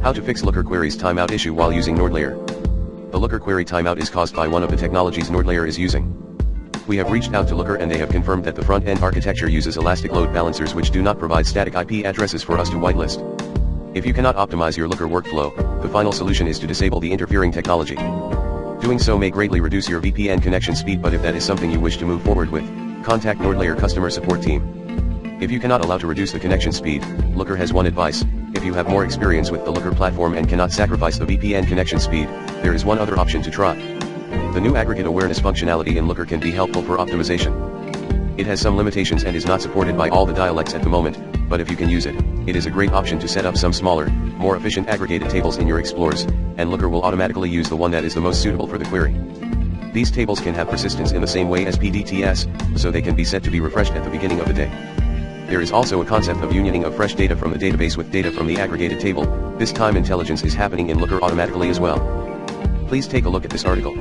How to fix Looker queries timeout issue while using NordLayer. The Looker query timeout is caused by one of the technologies NordLayer is using. We have reached out to Looker and they have confirmed that the front-end architecture uses elastic load balancers which do not provide static IP addresses for us to whitelist. If you cannot optimize your Looker workflow, the final solution is to disable the interfering technology. Doing so may greatly reduce your VPN connection speed, but if that is something you wish to move forward with, contact NordLayer customer support team. If you cannot allow to reduce the connection speed, Looker has one advice. If you have more experience with the Looker platform and cannot sacrifice the VPN connection speed, there is one other option to try. The new aggregate awareness functionality in Looker can be helpful for optimization. It has some limitations and is not supported by all the dialects at the moment, but if you can use it, it is a great option to set up some smaller, more efficient aggregated tables in your explorers, and Looker will automatically use the one that is the most suitable for the query. These tables can have persistence in the same way as PDTS, so they can be set to be refreshed at the beginning of the day. There is also a concept of unioning of fresh data from the database with data from the aggregated table. This time intelligence is happening in Looker automatically as well. Please take a look at this article.